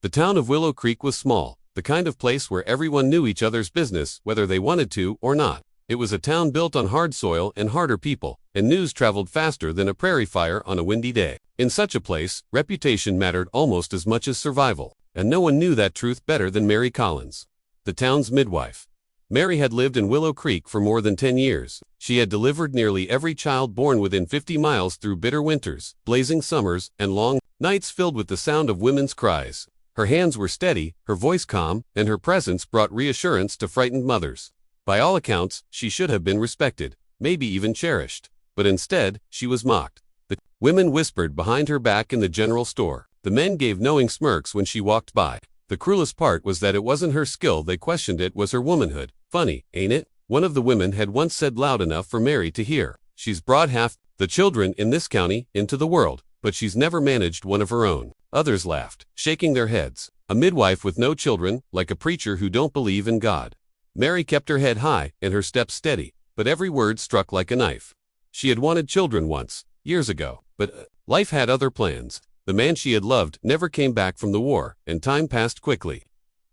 The town of Willow Creek was small, the kind of place where everyone knew each other's business whether they wanted to or not. It was a town built on hard soil and harder people, and news traveled faster than a prairie fire on a windy day. In such a place, reputation mattered almost as much as survival, and no one knew that truth better than Mary Collins, the town's midwife. Mary had lived in Willow Creek for more than 10 years. She had delivered nearly every child born within 50 miles through bitter winters, blazing summers, and long nights filled with the sound of women's cries. Her hands were steady, her voice calm, and her presence brought reassurance to frightened mothers. By all accounts, she should have been respected, maybe even cherished. But instead, she was mocked. The women whispered behind her back in the general store. The men gave knowing smirks when she walked by. The cruelest part was that it wasn't her skill they questioned, it was her womanhood. Funny, ain't it? One of the women had once said loud enough for Mary to hear. She's brought half the children in this county into the world, but she's never managed one of her own. Others laughed, shaking their heads. A midwife with no children, like a preacher who don't believe in God. Mary kept her head high and her steps steady, but every word struck like a knife. She had wanted children once, years ago, but life had other plans. The man she had loved never came back from the war, and time passed quickly.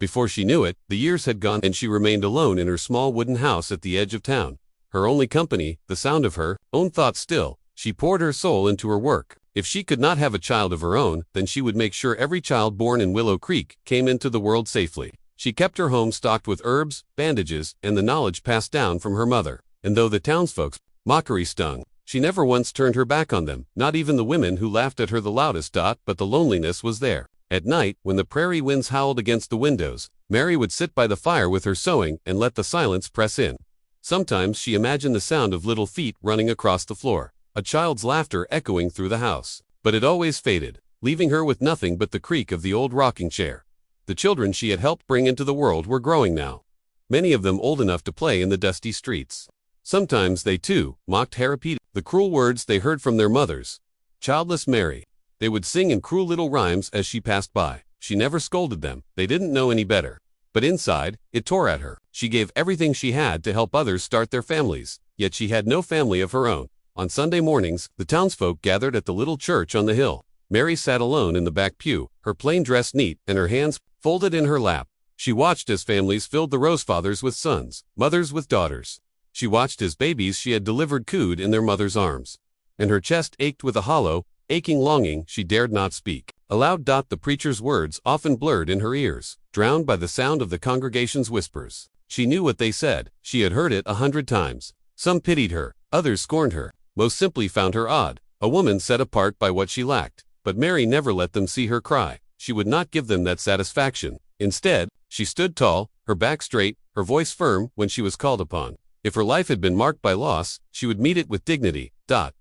Before she knew it, the years had gone and she remained alone in her small wooden house at the edge of town. Her only company, the sound of her own thoughts still. She poured her soul into her work. If she could not have a child of her own, then she would make sure every child born in Willow Creek came into the world safely. She kept her home stocked with herbs, bandages, and the knowledge passed down from her mother. And though the townsfolk's mockery stung, she never once turned her back on them, not even the women who laughed at her the loudest. But the loneliness was there. At night, when the prairie winds howled against the windows, Mary would sit by the fire with her sewing and let the silence press in. Sometimes she imagined the sound of little feet running across the floor, a child's laughter echoing through the house. But it always faded, leaving her with nothing but the creak of the old rocking chair. The children she had helped bring into the world were growing now, many of them old enough to play in the dusty streets. Sometimes they too mocked her, repeated the cruel words they heard from their mothers. Childless Mary. They would sing in cruel little rhymes as she passed by. She never scolded them, they didn't know any better. But inside, it tore at her. She gave everything she had to help others start their families, yet she had no family of her own. On Sunday mornings, the townsfolk gathered at the little church on the hill. Mary sat alone in the back pew, her plain dress neat and her hands folded in her lap. She watched as families filled the rows, fathers with sons, mothers with daughters. She watched as babies she had delivered cooed in their mother's arms. And her chest ached with a hollow, aching longing she dared not speak aloud. The preacher's words often blurred in her ears, drowned by the sound of the congregation's whispers. She knew what they said. She had heard it 100 times. Some pitied her, others scorned her, most simply found her odd, a woman set apart by what she lacked. But Mary never let them see her cry. She would not give them that satisfaction. Instead, she stood tall, her back straight, her voice firm when she was called upon. If her life had been marked by loss, she would meet it with dignity.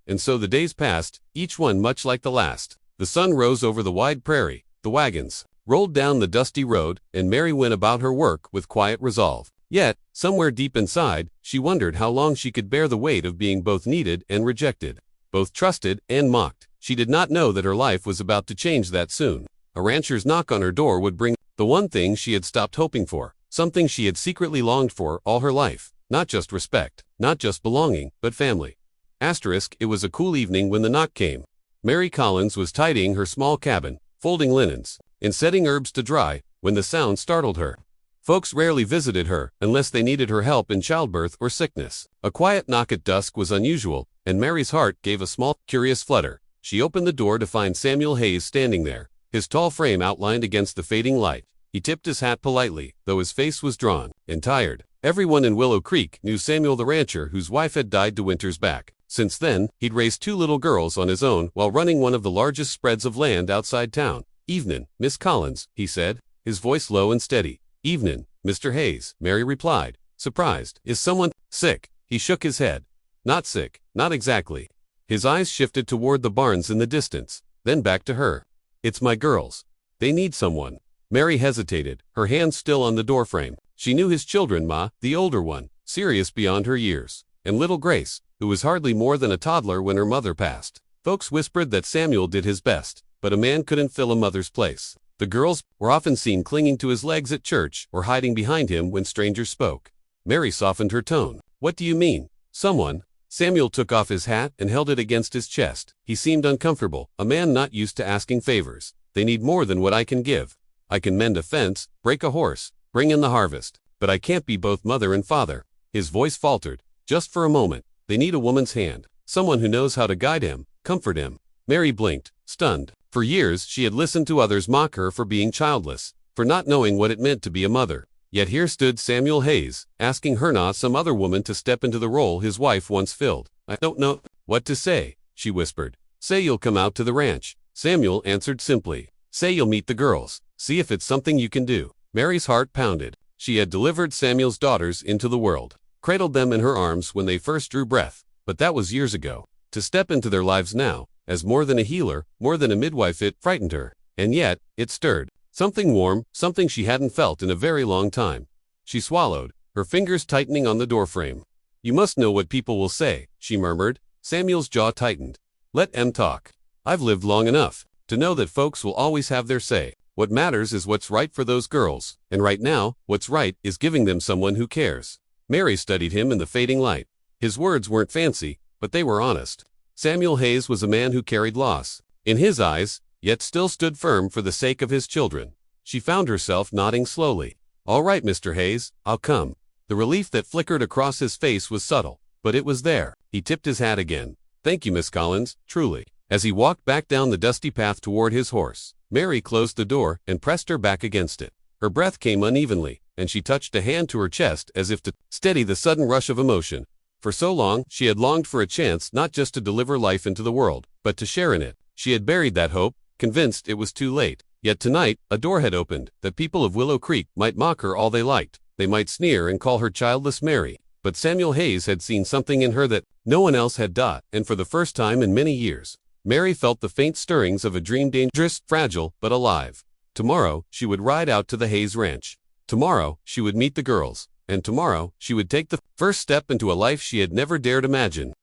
And so the days passed, each one much like the last. The sun rose over the wide prairie, the wagons rolled down the dusty road, and Mary went about her work with quiet resolve. Yet, somewhere deep inside, she wondered how long she could bear the weight of being both needed and rejected, both trusted and mocked. She did not know that her life was about to change that soon. A rancher's knock on her door would bring the one thing she had stopped hoping for, something she had secretly longed for all her life. Not just respect, not just belonging, but family. It was a cool evening when the knock came. Mary Collins was tidying her small cabin, folding linens, and setting herbs to dry, when the sound startled her. Folks rarely visited her, unless they needed her help in childbirth or sickness. A quiet knock at dusk was unusual, and Mary's heart gave a small, curious flutter. She opened the door to find Samuel Hayes standing there, his tall frame outlined against the fading light. He tipped his hat politely, though his face was drawn and tired. Everyone in Willow Creek knew Samuel the rancher whose wife had died 2 winters back. Since then, he'd raised 2 little girls on his own while running one of the largest spreads of land outside town. "Evenin', Miss Collins," he said, his voice low and steady. "Evenin', Mr. Hayes," Mary replied, surprised. "Is someone sick?" He shook his head. "Not sick, not exactly." His eyes shifted toward the barns in the distance, then back to her. "It's my girls. They need someone." Mary hesitated, her hands still on the doorframe. She knew his children, Ma, the older one, serious beyond her years, and little Grace, who was hardly more than a toddler when her mother passed. Folks whispered that Samuel did his best, but a man couldn't fill a mother's place. The girls were often seen clinging to his legs at church or hiding behind him when strangers spoke. Mary softened her tone. "What do you mean? Someone?" Samuel took off his hat and held it against his chest. He seemed uncomfortable, a man not used to asking favors. "They need more than what I can give." I can mend a fence, break a horse, bring in the harvest. But I can't be both mother and father." His voice faltered. Just for a moment, they need a woman's hand. Someone who knows how to guide him, comfort him. Mary blinked, stunned. For years, she had listened to others mock her for being childless, for not knowing what it meant to be a mother. Yet here stood Samuel Hayes, asking her, not some other woman, to step into the role his wife once filled. "I don't know what to say," she whispered. "Say you'll come out to the ranch." Samuel answered simply. "Say you'll meet the girls. See if it's something you can do." Mary's heart pounded. She had delivered Samuel's daughters into the world, cradled them in her arms when they first drew breath, but that was years ago. To step into their lives now, as more than a healer, more than a midwife, it frightened her. And yet, it stirred. Something warm, something she hadn't felt in a very long time. She swallowed, her fingers tightening on the doorframe. "You must know what people will say," she murmured. Samuel's jaw tightened. "Let them talk. I've lived long enough to know that folks will always have their say. What matters is what's right for those girls, and right now, what's right is giving them someone who cares." Mary studied him in the fading light. His words weren't fancy, but they were honest. Samuel Hayes was a man who carried loss in his eyes, yet still stood firm for the sake of his children. She found herself nodding slowly. "All right, Mr. Hayes, I'll come." The relief that flickered across his face was subtle, but it was there. He tipped his hat again. "Thank you, Miss Collins, truly." As he walked back down the dusty path toward his horse, Mary closed the door and pressed her back against it. Her breath came unevenly, and she touched a hand to her chest as if to steady the sudden rush of emotion. For so long, she had longed for a chance not just to deliver life into the world, but to share in it. She had buried that hope, convinced it was too late. Yet tonight, a door had opened. The people of Willow Creek might mock her all they liked. They might sneer and call her childless Mary. But Samuel Hayes had seen something in her that no one else had. And for the first time in many years, Mary felt the faint stirrings of a dream, dangerous, fragile, but alive. Tomorrow, she would ride out to the Hayes Ranch. Tomorrow, she would meet the girls. And tomorrow, she would take the first step into a life she had never dared imagine.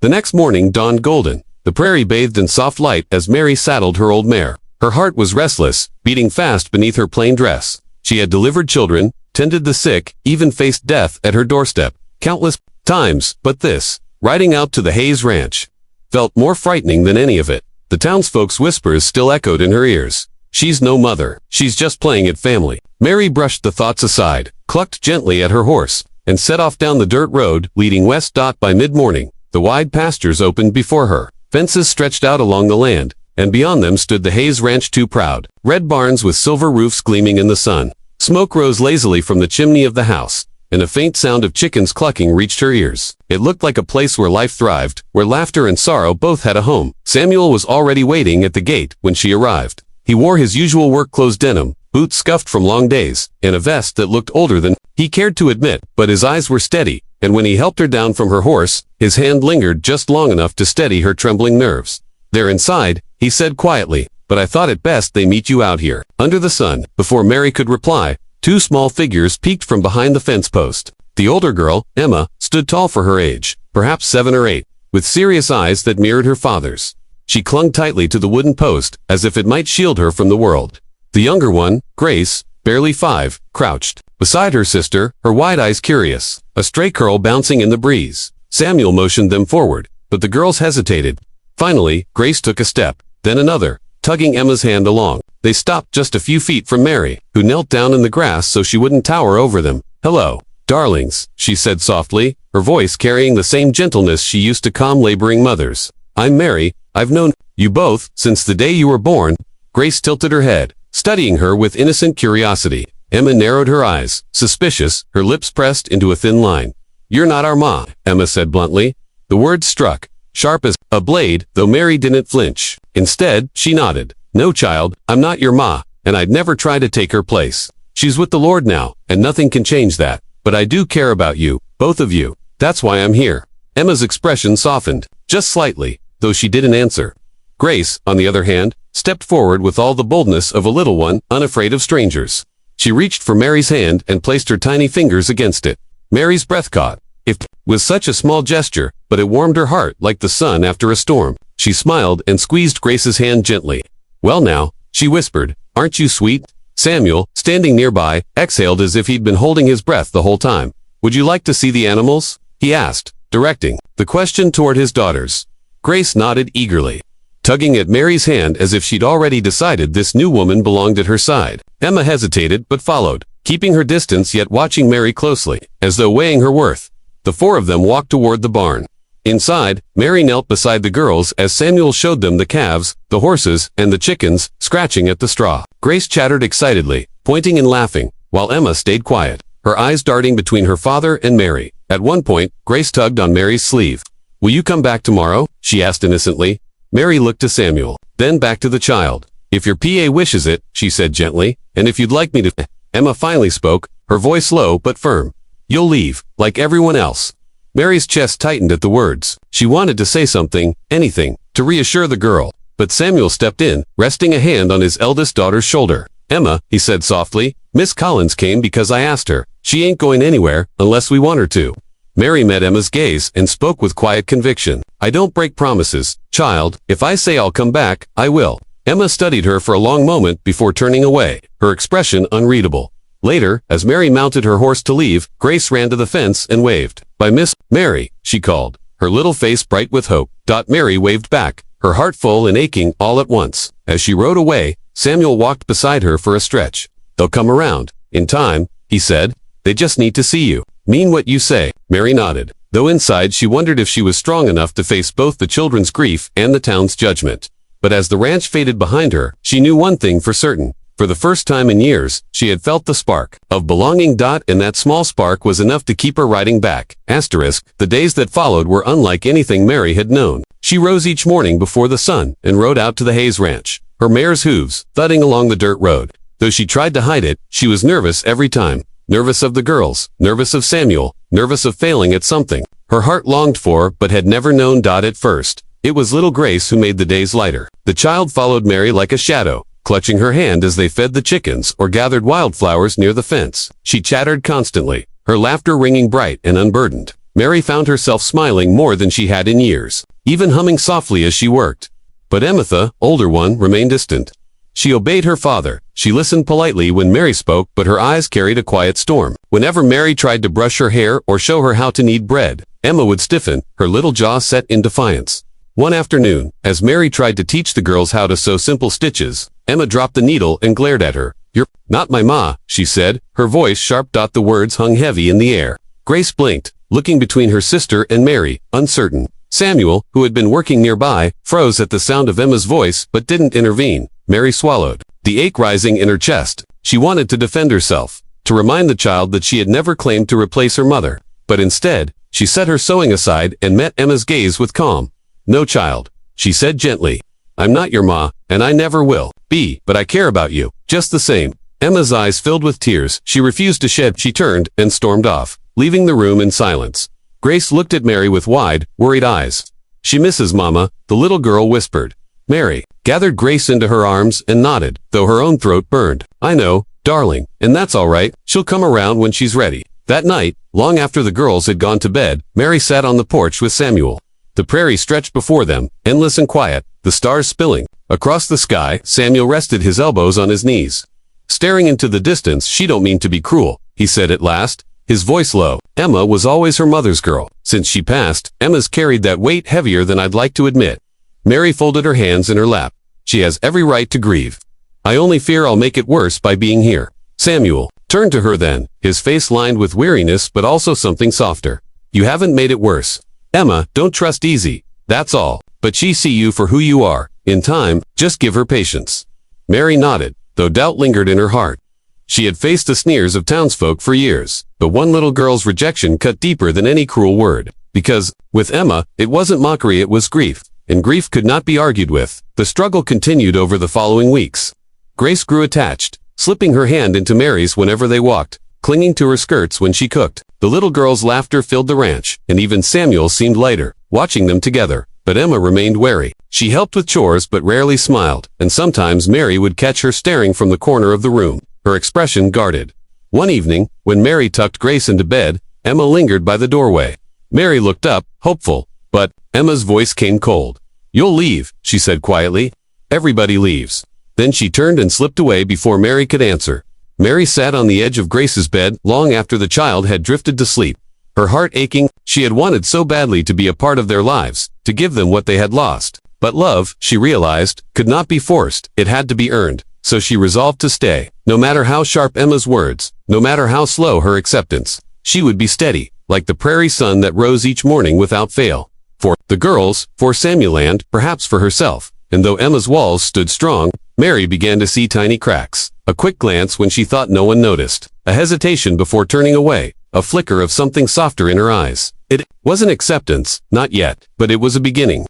The next morning dawned golden. The prairie bathed in soft light as Mary saddled her old mare. Her heart was restless, beating fast beneath her plain dress. She had delivered children, tended the sick, even faced death at her doorstep countless times, but this, riding out to the Hayes Ranch, felt more frightening than any of it. The townsfolk's whispers still echoed in her ears. "She's no mother. She's just playing at family." Mary brushed the thoughts aside, clucked gently at her horse, and set off down the dirt road leading west. By mid-morning, the wide pastures opened before her. Fences stretched out along the land, and beyond them stood the Hayes Ranch, two proud red barns with silver roofs gleaming in the sun. Smoke rose lazily from the chimney of the house, and a faint sound of chickens clucking reached her ears. It looked like a place where life thrived, where laughter and sorrow both had a home. Samuel was already waiting at the gate when she arrived. He wore his usual work-clothes, denim, boots scuffed from long days, and a vest that looked older than he cared to admit, but his eyes were steady, and when he helped her down from her horse, his hand lingered just long enough to steady her trembling nerves. "They're inside," he said quietly, "but I thought it best they meet you out here." Under the sun, before Mary could reply, two small figures peeked from behind the fence post. The older girl, Emma, stood tall for her age, perhaps 7 or 8, with serious eyes that mirrored her father's. She clung tightly to the wooden post, as if it might shield her from the world. The younger one, Grace, barely 5, crouched beside her sister, her wide eyes curious, a stray curl bouncing in the breeze. Samuel motioned them forward, but the girls hesitated. Finally, Grace took a step, then another, tugging Emma's hand along. They stopped just a few feet from Mary, who knelt down in the grass so she wouldn't tower over them. "Hello, darlings," she said softly, her voice carrying the same gentleness she used to calm laboring mothers. "I'm Mary. I've known you both since the day you were born." Grace tilted her head, studying her with innocent curiosity. Emma narrowed her eyes, suspicious, her lips pressed into a thin line. "You're not our ma," Emma said bluntly. The words struck, sharp as a blade, though Mary didn't flinch. Instead, she nodded. "No, child, I'm not your ma, and I'd never try to take her place. She's with the Lord now, and nothing can change that. But I do care about you, both of you. That's why I'm here." Emma's expression softened, just slightly, though she didn't answer. Grace, on the other hand, stepped forward with all the boldness of a little one, unafraid of strangers. She reached for Mary's hand and placed her tiny fingers against it. Mary's breath caught. It was such a small gesture, but it warmed her heart like the sun after a storm. She smiled and squeezed Grace's hand gently. "Well now," she whispered, "aren't you sweet?" Samuel, standing nearby, exhaled as if he'd been holding his breath the whole time. "Would you like to see the animals?" he asked, directing the question toward his daughters. Grace nodded eagerly, tugging at Mary's hand as if she'd already decided this new woman belonged at her side. Emma hesitated but followed, keeping her distance yet watching Mary closely, as though weighing her worth. The four of them walked toward the barn. Inside, Mary knelt beside the girls as Samuel showed them the calves, the horses, and the chickens, scratching at the straw. Grace chattered excitedly, pointing and laughing, while Emma stayed quiet, her eyes darting between her father and Mary. At one point, Grace tugged on Mary's sleeve. "Will you come back tomorrow?" she asked innocently. Mary looked to Samuel, then back to the child. "If your PA wishes it," she said gently, "and if you'd like me to—" Emma finally spoke, her voice low but firm. "You'll leave, like everyone else." Mary's chest tightened at the words. She wanted to say something, anything, to reassure the girl. But Samuel stepped in, resting a hand on his eldest daughter's shoulder. "Emma," he said softly, "Miss Collins came because I asked her. She ain't going anywhere, unless we want her to." Mary met Emma's gaze and spoke with quiet conviction. "I don't break promises, child. If I say I'll come back, I will." Emma studied her for a long moment before turning away, her expression unreadable. Later, as Mary mounted her horse to leave, Grace ran to the fence and waved. "By Miss Mary," she called, her little face bright with hope. Mary waved back, her heart full and aching all at once. As she rode away, Samuel walked beside her for a stretch. "They'll come around, in time," he said. "They just need to see you. Mean what you say." Mary nodded, though inside she wondered if she was strong enough to face both the children's grief and the town's judgment. But as the ranch faded behind her, she knew one thing for certain. For the first time in years, she had felt the spark of belonging. And that small spark was enough to keep her riding back. The days that followed were unlike anything Mary had known. She rose each morning before the sun and rode out to the Hayes Ranch, her mare's hooves thudding along the dirt road. Though she tried to hide it, she was nervous every time. Nervous of the girls, nervous of Samuel, nervous of failing at something her heart longed for but had never known. At first, it was little Grace who made the days lighter. The child followed Mary like a shadow, clutching her hand as they fed the chickens or gathered wildflowers near the fence. She chattered constantly, her laughter ringing bright and unburdened. Mary found herself smiling more than she had in years, even humming softly as she worked. But Emma, older one, remained distant. She obeyed her father. She listened politely when Mary spoke, but her eyes carried a quiet storm. Whenever Mary tried to brush her hair or show her how to knead bread, Emma would stiffen, her little jaw set in defiance. One afternoon, as Mary tried to teach the girls how to sew simple stitches, Emma dropped the needle and glared at her. "You're not my ma," she said, her voice sharp. The words hung heavy in the air. Grace blinked, looking between her sister and Mary, uncertain. Samuel, who had been working nearby, froze at the sound of Emma's voice but didn't intervene. Mary swallowed, the ache rising in her chest. She wanted to defend herself, to remind the child that she had never claimed to replace her mother. But instead, she set her sewing aside and met Emma's gaze with calm. "No, child," she said gently. "I'm not your ma, and I never will be, but I care about you, just the same." Emma's eyes filled with tears. She refused to shed. She turned and stormed off, leaving the room in silence. Grace looked at Mary with wide, worried eyes. "She misses Mama," the little girl whispered. Mary gathered Grace into her arms and nodded, though her own throat burned. "I know, darling, and that's all right. She'll come around when she's ready." That night, long after the girls had gone to bed, Mary sat on the porch with Samuel. The prairie stretched before them, endless and quiet, the stars spilling. Across the sky, Samuel rested his elbows on his knees, staring into the distance. "She don't mean to be cruel," he said at last, his voice low. "Emma was always her mother's girl. Since she passed, Emma's carried that weight heavier than I'd like to admit." Mary folded her hands in her lap. "She has every right to grieve. I only fear I'll make it worse by being here." Samuel turned to her then, his face lined with weariness but also something softer. "You haven't made it worse. Emma, don't trust easy, that's all. But she see you for who you are. In time, just give her patience." Mary nodded, though doubt lingered in her heart. She had faced the sneers of townsfolk for years, but one little girl's rejection cut deeper than any cruel word. Because, with Emma, it wasn't mockery, it was grief. And grief could not be argued with. The struggle continued over the following weeks. Grace grew attached, slipping her hand into Mary's whenever they walked, clinging to her skirts when she cooked. The little girl's laughter filled the ranch, and even Samuel seemed lighter, watching them together. But Emma remained wary. She helped with chores but rarely smiled, and sometimes Mary would catch her staring from the corner of the room, her expression guarded. One evening, when Mary tucked Grace into bed, Emma lingered by the doorway. Mary looked up, hopeful, but Emma's voice came cold. "You'll leave," she said quietly. "Everybody leaves." Then she turned and slipped away before Mary could answer. Mary sat on the edge of Grace's bed long after the child had drifted to sleep. her heart aching. She had wanted so badly to be a part of their lives, to give them what they had lost. But love, she realized, could not be forced, it had to be earned. So she resolved to stay. No matter how sharp Emma's words, no matter how slow her acceptance, she would be steady, like the prairie sun that rose each morning without fail. For the girls, for Samuel and, perhaps for herself. And though Emma's walls stood strong, Mary began to see tiny cracks. A quick glance when she thought no one noticed. A hesitation before turning away. A flicker of something softer in her eyes. It wasn't acceptance, not yet, but it was a beginning.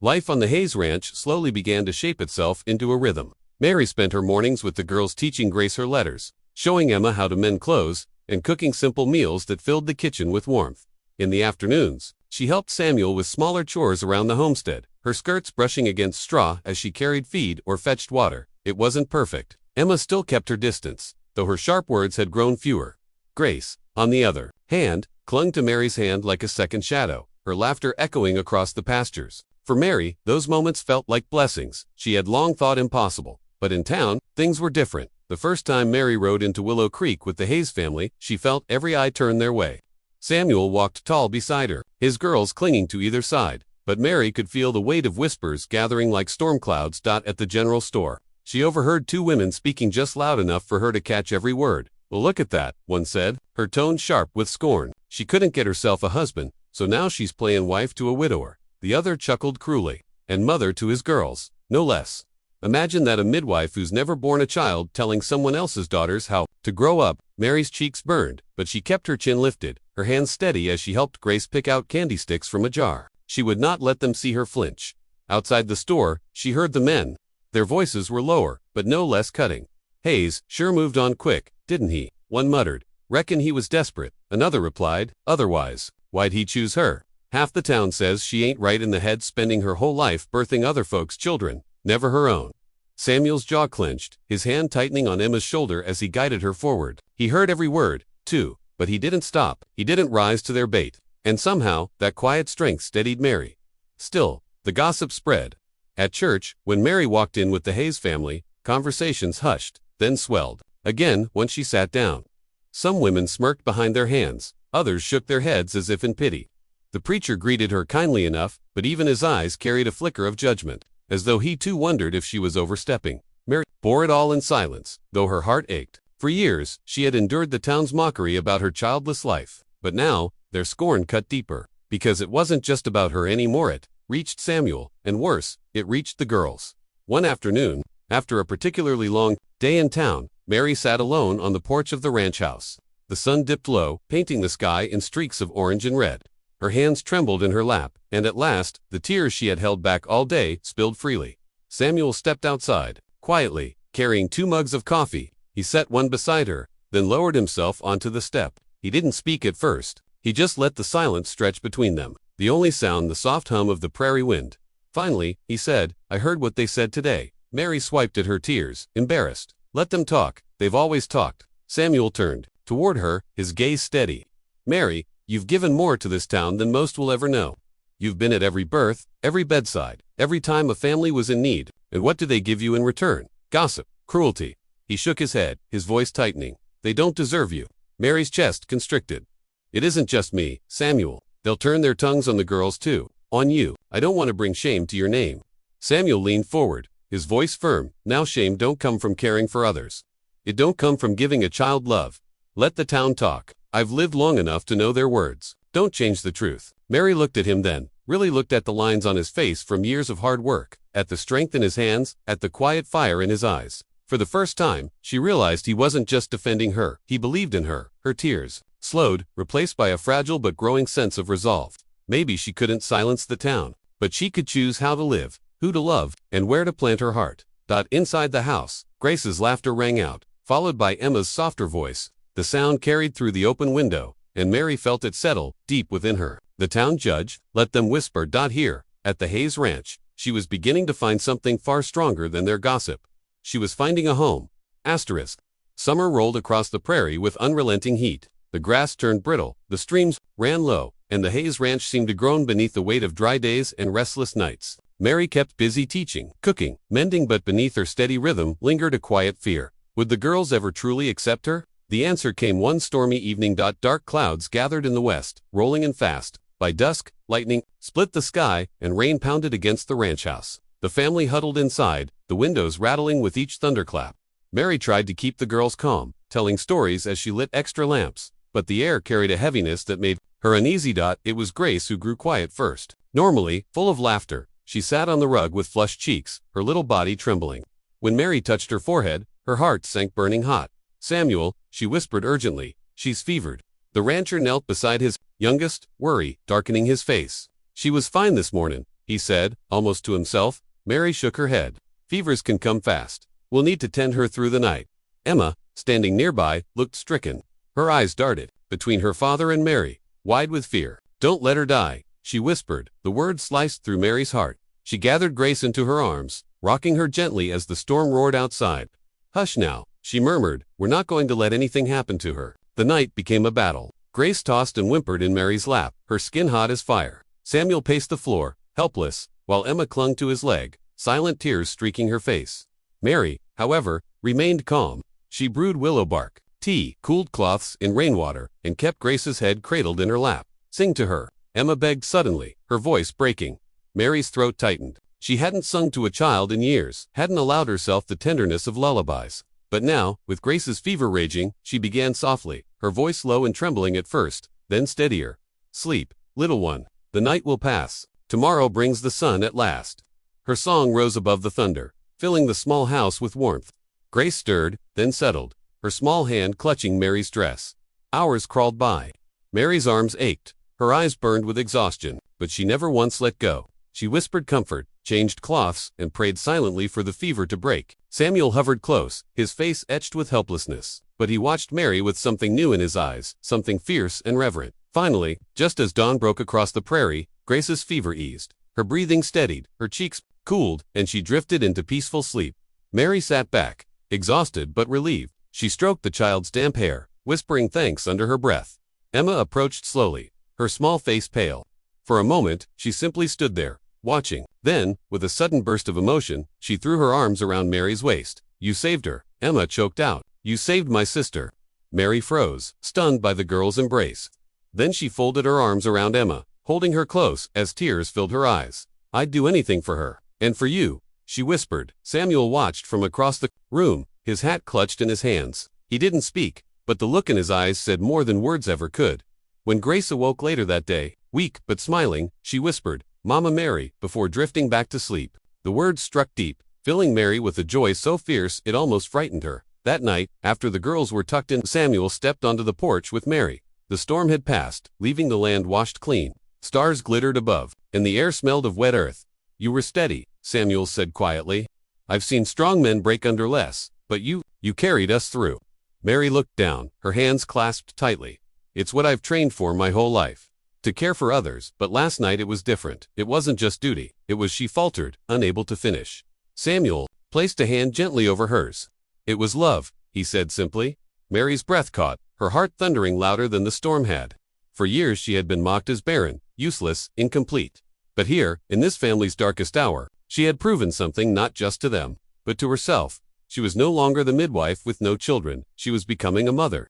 Life on the Hayes Ranch slowly began to shape itself into a rhythm. Mary spent her mornings with the girls teaching Grace her letters, showing Emma how to mend clothes, and cooking simple meals that filled the kitchen with warmth. In the afternoons, she helped Samuel with smaller chores around the homestead, her skirts brushing against straw as she carried feed or fetched water. It wasn't perfect. Emma still kept her distance, though her sharp words had grown fewer. Grace, on the other hand, clung to Mary's hand like a second shadow, her laughter echoing across the pastures. For Mary, those moments felt like blessings she had long thought impossible. But in town, things were different. The first time Mary rode into Willow Creek with the Hayes family, she felt every eye turn their way. Samuel walked tall beside her, his girls clinging to either side. But Mary could feel the weight of whispers gathering like storm clouds. At the general store, she overheard two women speaking just loud enough for her to catch every word. "Well, look at that," one said, her tone sharp with scorn. "She couldn't get herself a husband, so now she's playing wife to a widower." The other chuckled cruelly. "And mother to his girls, no less." Imagine that, a midwife who's never born a child telling someone else's daughters how to grow up. Mary's cheeks burned, but she kept her chin lifted, her hands steady as she helped Grace pick out candy sticks from a jar. She would not let them see her flinch. Outside the store, she heard the men. Their voices were lower, but no less cutting. "Hayes sure moved on quick, didn't he?" One muttered. "Reckon he was desperate." Another replied, "Otherwise, why'd he choose her? Half the town says she ain't right in the head, spending her whole life birthing other folks' children, never her own." Samuel's jaw clenched, his hand tightening on Emma's shoulder as he guided her forward. He heard every word, too, but he didn't stop. He didn't rise to their bait. And somehow, that quiet strength steadied Mary. Still, the gossip spread. At church, when Mary walked in with the Hayes family, conversations hushed, then swelled. Again, once she sat down. Some women smirked behind their hands, others shook their heads as if in pity. The preacher greeted her kindly enough, but even his eyes carried a flicker of judgment, as though he too wondered if she was overstepping. Mary bore it all in silence, though her heart ached. For years, she had endured the town's mockery about her childless life. But now, their scorn cut deeper, because it wasn't just about her anymore. It reached Samuel, and worse, it reached the girls. One afternoon, after a particularly long day in town, Mary sat alone on the porch of the ranch house. The sun dipped low, painting the sky in streaks of orange and red. Her hands trembled in her lap, and at last, the tears she had held back all day spilled freely. Samuel stepped outside, quietly, carrying 2 mugs of coffee. He set one beside her, then lowered himself onto the step. He didn't speak at first. He just let the silence stretch between them, the only sound the soft hum of the prairie wind. Finally, he said, "I heard what they said today." Mary swiped at her tears, embarrassed. "Let them talk. They've always talked." Samuel turned toward her, his gaze steady. "Mary, you've given more to this town than most will ever know. You've been at every birth, every bedside, every time a family was in need. And what do they give you in return? Gossip, cruelty." He shook his head, his voice tightening. "They don't deserve you." Mary's chest constricted. "It isn't just me, Samuel. They'll turn their tongues on the girls too. On you. I don't want to bring shame to your name." Samuel leaned forward, his voice firm. "Now shame don't come from caring for others. It don't come from giving a child love. Let the town talk. I've lived long enough to know their words. Don't change the truth." Mary looked at him then, really looked at the lines on his face from years of hard work, at the strength in his hands, at the quiet fire in his eyes. For the first time, she realized he wasn't just defending her, he believed in her. Her tears slowed, replaced by a fragile but growing sense of resolve. Maybe she couldn't silence the town, but she could choose how to live, who to love, and where to plant her heart. Inside the house, Grace's laughter rang out, followed by Emma's softer voice. The sound carried through the open window, and Mary felt it settle deep within her. The town judge, let them whisper. Here, at the Hayes Ranch, she was beginning to find something far stronger than their gossip. She was finding a home. Summer rolled across the prairie with unrelenting heat. The grass turned brittle, the streams ran low, and the Hayes Ranch seemed to groan beneath the weight of dry days and restless nights. Mary kept busy teaching, cooking, mending, but beneath her steady rhythm lingered a quiet fear. Would the girls ever truly accept her? The answer came one stormy evening. Dark clouds gathered in the west, rolling in fast. By dusk, lightning split the sky and rain pounded against the ranch house. The family huddled inside, the windows rattling with each thunderclap. Mary tried to keep the girls calm, telling stories as she lit extra lamps, but the air carried a heaviness that made her uneasy. It was Grace who grew quiet first. Normally, full of laughter, she sat on the rug with flushed cheeks, her little body trembling. When Mary touched her forehead, her heart sank burning hot. "Samuel," she whispered urgently, "she's fevered." The rancher knelt beside his youngest, worry darkening his face. "She was fine this morning," he said, almost to himself. Mary shook her head. "Fevers can come fast. We'll need to tend her through the night." Emma, standing nearby, looked stricken. Her eyes darted between her father and Mary, wide with fear. "Don't let her die," she whispered. The words sliced through Mary's heart. She gathered Grace into her arms, rocking her gently as the storm roared outside. "Hush now," she murmured. "We're not going to let anything happen to her." The night became a battle. Grace tossed and whimpered in Mary's lap, her skin hot as fire. Samuel paced the floor, helpless, while Emma clung to his leg, silent tears streaking her face. Mary, however, remained calm. She brewed willow bark tea, cooled cloths in rainwater, and kept Grace's head cradled in her lap. "Sing to her," Emma begged suddenly, her voice breaking. Mary's throat tightened. She hadn't sung to a child in years, hadn't allowed herself the tenderness of lullabies. But now, with Grace's fever raging, she began softly, her voice low and trembling at first, then steadier. "Sleep, little one. The night will pass. Tomorrow brings the sun at last." Her song rose above the thunder, filling the small house with warmth. Grace stirred, then settled, her small hand clutching Mary's dress. Hours crawled by. Mary's arms ached, her eyes burned with exhaustion, but she never once let go. She whispered comfort, changed cloths, and prayed silently for the fever to break. Samuel hovered close, his face etched with helplessness, but he watched Mary with something new in his eyes, something fierce and reverent. Finally, just as dawn broke across the prairie, Grace's fever eased. Her breathing steadied, her cheeks cooled, and she drifted into peaceful sleep. Mary sat back, exhausted but relieved. She stroked the child's damp hair, whispering thanks under her breath. Emma approached slowly, her small face pale. For a moment, she simply stood there, watching. Then, with a sudden burst of emotion, she threw her arms around Mary's waist. "You saved her," Emma choked out. "You saved my sister." Mary froze, stunned by the girl's embrace. Then she folded her arms around Emma, holding her close as tears filled her eyes. "I'd do anything for her. And for you," she whispered. Samuel watched from across the room, his hat clutched in his hands. He didn't speak, but the look in his eyes said more than words ever could. When Grace awoke later that day, weak but smiling, she whispered, "Mama Mary," before drifting back to sleep. The words struck deep, filling Mary with a joy so fierce it almost frightened her. That night, after the girls were tucked in, Samuel stepped onto the porch with Mary. The storm had passed, leaving the land washed clean. Stars glittered above, and the air smelled of wet earth. "You were steady," Samuel said quietly. "I've seen strong men break under less, but you carried us through." Mary looked down, her hands clasped tightly. "It's what I've trained for my whole life. To care for others, but last night it was different. It wasn't just duty, it was," she faltered, unable to finish. Samuel placed a hand gently over hers. "It was love," he said simply. Mary's breath caught, her heart thundering louder than the storm had. For years she had been mocked as barren, useless, incomplete. But here, in this family's darkest hour, she had proven something not just to them, but to herself. She was no longer the midwife with no children, she was becoming a mother.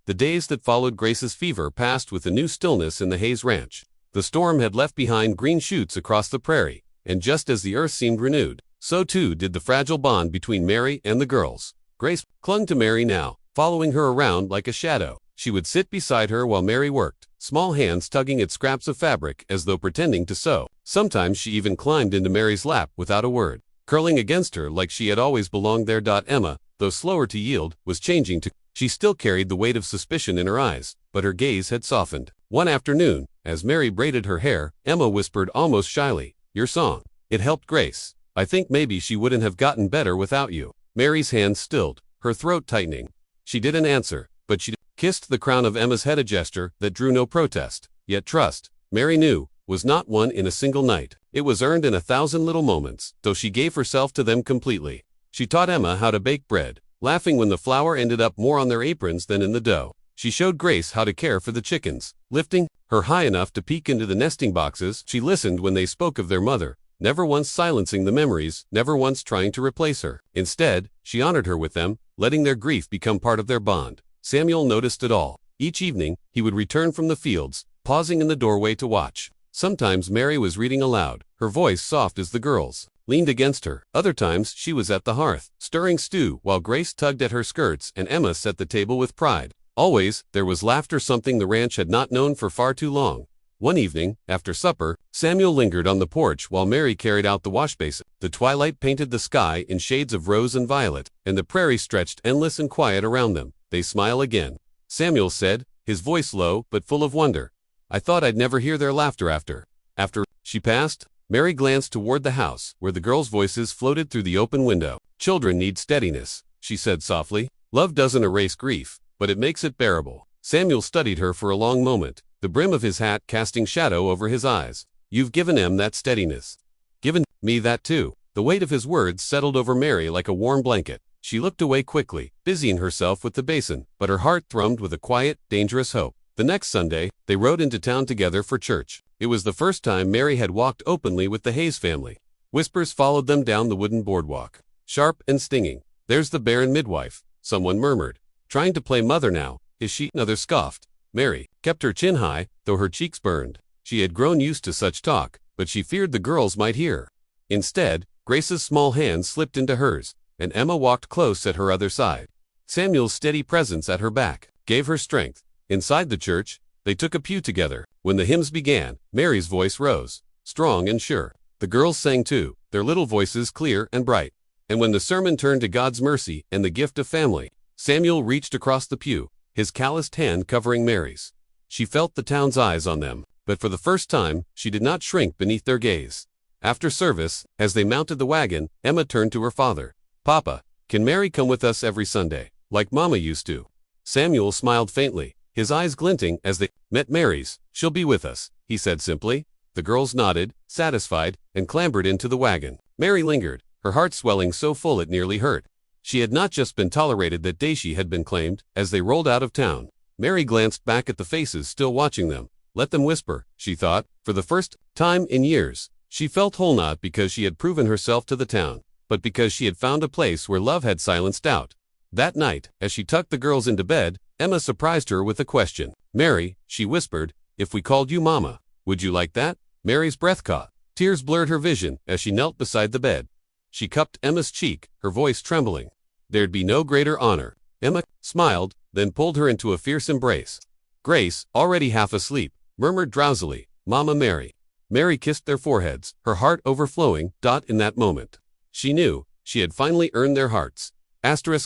The days that followed Grace's fever passed with a new stillness in the Hayes Ranch. The storm had left behind green shoots across the prairie, and just as the earth seemed renewed, so too did the fragile bond between Mary and the girls. Grace clung to Mary now, following her around like a shadow. She would sit beside her while Mary worked, small hands tugging at scraps of fabric as though pretending to sew. Sometimes she even climbed into Mary's lap without a word, curling against her like she had always belonged there. Emma, though slower to yield, was changing too. She still carried the weight of suspicion in her eyes, but her gaze had softened. One afternoon, as Mary braided her hair, Emma whispered almost shyly, "Your song. It helped Grace. I think maybe she wouldn't have gotten better without you." Mary's hands stilled, her throat tightening. She didn't answer, but she kissed the crown of Emma's head, a gesture that drew no protest. Yet trust, Mary knew, was not won in a single night. It was earned in 1,000 little moments, though she gave herself to them completely. She taught Emma how to bake bread, laughing when the flour ended up more on their aprons than in the dough. She showed Grace how to care for the chickens. Lifting her high enough to peek into the nesting boxes, she listened when they spoke of their mother, never once silencing the memories, never once trying to replace her. Instead, she honored her with them, letting their grief become part of their bond. Samuel noticed it all. Each evening, he would return from the fields, pausing in the doorway to watch. Sometimes Mary was reading aloud, her voice soft as the girl's, leaned against her. Other times, she was at the hearth, stirring stew, while Grace tugged at her skirts and Emma set the table with pride. Always, there was laughter, something the ranch had not known for far too long. One evening, after supper, Samuel lingered on the porch while Mary carried out the wash basin. The twilight painted the sky in shades of rose and violet, and the prairie stretched endless and quiet around them. "They smile again," Samuel said, his voice low but full of wonder. "I thought I'd never hear their laughter after." She passed, Mary glanced toward the house, where the girls' voices floated through the open window. "Children need steadiness," she said softly. "Love doesn't erase grief, but it makes it bearable." Samuel studied her for a long moment, the brim of his hat casting shadow over his eyes. "You've given Em that steadiness. Given me that too." The weight of his words settled over Mary like a warm blanket. She looked away quickly, busying herself with the basin, but her heart thrummed with a quiet, dangerous hope. The next Sunday, they rode into town together for church. It was the first time Mary had walked openly with the Hayes family. Whispers followed them down the wooden boardwalk, sharp and stinging. "There's the barren midwife," someone murmured. "Trying to play mother now, is she?" Another scoffed. Mary kept her chin high, though her cheeks burned. She had grown used to such talk, but she feared the girls might hear. Instead, Grace's small hand slipped into hers, and Emma walked close at her other side. Samuel's steady presence at her back gave her strength. Inside the church, they took a pew together. When the hymns began, Mary's voice rose, strong and sure. The girls sang too, their little voices clear and bright. And when the sermon turned to God's mercy and the gift of family, Samuel reached across the pew, his calloused hand covering Mary's. She felt the town's eyes on them, but for the first time, she did not shrink beneath their gaze. After service, as they mounted the wagon, Emma turned to her father. "Papa, can Mary come with us every Sunday, like Mama used to?" Samuel smiled faintly, his eyes glinting as they met Mary's. "She'll be with us," he said simply. The girls nodded, satisfied, and clambered into the wagon. Mary lingered, her heart swelling so full it nearly hurt. She had not just been tolerated that day, she had been claimed. As they rolled out of town, Mary glanced back at the faces still watching them. Let them whisper, she thought. For the first time in years, she felt whole, not because she had proven herself to the town, but because she had found a place where love had silenced doubt. That night, as she tucked the girls into bed, Emma surprised her with a question. "Mary," she whispered, "if we called you Mama, would you like that?" Mary's breath caught. Tears blurred her vision as she knelt beside the bed. She cupped Emma's cheek, her voice trembling. "There'd be no greater honor." Emma smiled, then pulled her into a fierce embrace. Grace, already half asleep, murmured drowsily, "Mama Mary." Mary kissed their foreheads, her heart overflowing. In that moment, she knew she had finally earned their hearts.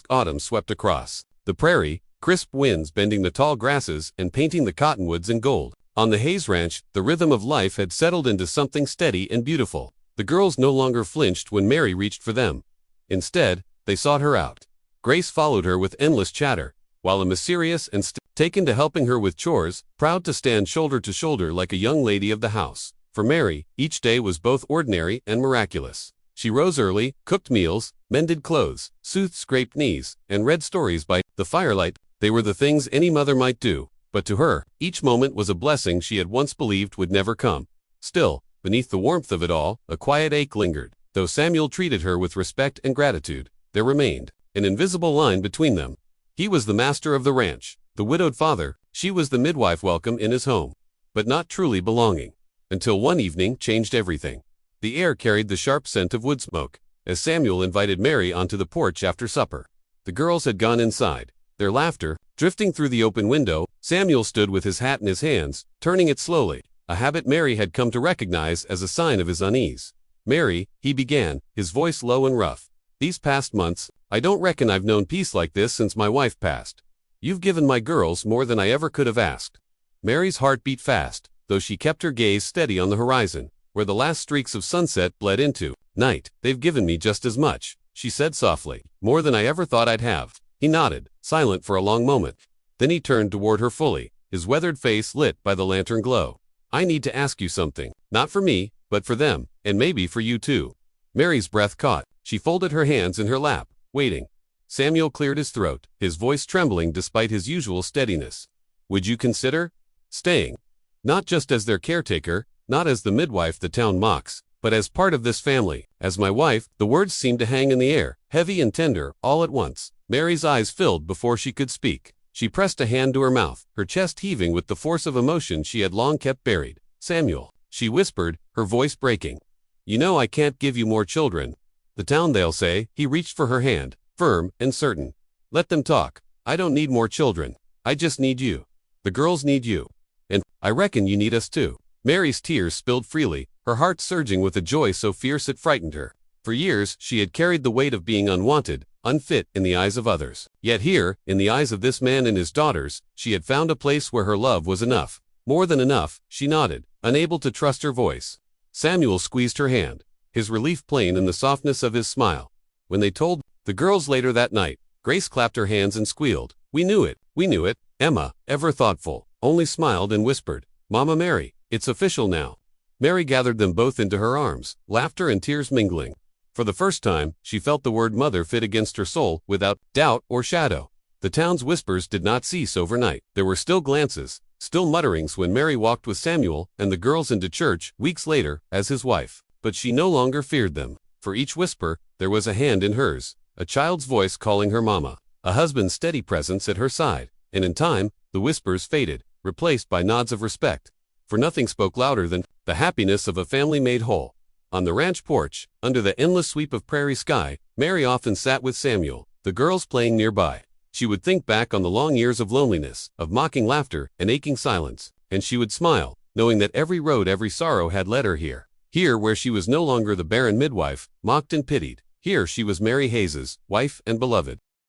Autumn swept across the prairie, crisp winds bending the tall grasses and painting the cottonwoods in gold. On the Hayes Ranch, the rhythm of life had settled into something steady and beautiful. The girls no longer flinched when Mary reached for them. Instead, they sought her out. Grace followed her with endless chatter, while Emma, serious and taken to helping her with chores, proud to stand shoulder to shoulder like a young lady of the house. For Mary, each day was both ordinary and miraculous. She rose early, cooked meals, mended clothes, soothed scraped knees, and read stories by the firelight. They were the things any mother might do, but to her, each moment was a blessing she had once believed would never come. Still, beneath the warmth of it all, a quiet ache lingered. Though Samuel treated her with respect and gratitude, there remained an invisible line between them. He was the master of the ranch, the widowed father; she was the midwife, welcome in his home, but not truly belonging. Until one evening changed everything. The air carried the sharp scent of wood smoke, as Samuel invited Mary onto the porch after supper. The girls had gone inside, their laughter drifting through the open window. Samuel stood with his hat in his hands, turning it slowly, a habit Mary had come to recognize as a sign of his unease. "Mary," he began, his voice low and rough, "these past months, I don't reckon I've known peace like this since my wife passed. You've given my girls more than I ever could have asked." Mary's heart beat fast, though she kept her gaze steady on the horizon, where the last streaks of sunset bled into night. "They've given me just as much," she said softly, "more than I ever thought I'd have." He nodded, silent for a long moment. Then he turned toward her fully, his weathered face lit by the lantern glow. "I need to ask you something, not for me, but for them, and maybe for you too." Mary's breath caught. She folded her hands in her lap, waiting. Samuel cleared his throat, his voice trembling despite his usual steadiness. Would you consider staying? Not just as their caretaker, not as the midwife the town mocks, but as part of this family, as my wife. The words seemed to hang in the air, heavy and tender, all at once. Mary's eyes filled before she could speak. She pressed a hand to her mouth, her chest heaving with the force of emotion she had long kept buried. Samuel, she whispered, her voice breaking. You know I can't give you more children. The town, they'll say. He reached for her hand, firm and certain. Let them talk. I don't need more children. I just need you. The girls need you. And I reckon you need us too. Mary's tears spilled freely, her heart surging with a joy so fierce it frightened her. For years, she had carried the weight of being unwanted, unfit in the eyes of others. Yet here, in the eyes of this man and his daughters, she had found a place where her love was enough. More than enough, she nodded, unable to trust her voice. Samuel squeezed her hand, his relief plain in the softness of his smile. When they told the girls later that night, Grace clapped her hands and squealed. We knew it, we knew it. Emma, ever thoughtful, only smiled and whispered, Mama Mary, it's official now. Mary gathered them both into her arms, laughter and tears mingling. For the first time, she felt the word mother fit against her soul, without doubt or shadow. The town's whispers did not cease overnight. There were still glances, still mutterings when Mary walked with Samuel and the girls into church, weeks later, as his wife. But she no longer feared them. For each whisper, there was a hand in hers, a child's voice calling her mama, a husband's steady presence at her side. And in time, the whispers faded, replaced by nods of respect. For nothing spoke louder than the happiness of a family made whole. On the ranch porch, under the endless sweep of prairie sky, Mary often sat with Samuel, the girls playing nearby. She would think back on the long years of loneliness, of mocking laughter and aching silence, and she would smile, knowing that every road, every sorrow had led her here. Here where she was no longer the barren midwife, mocked and pitied. Here she was Mary Hayes's wife and beloved.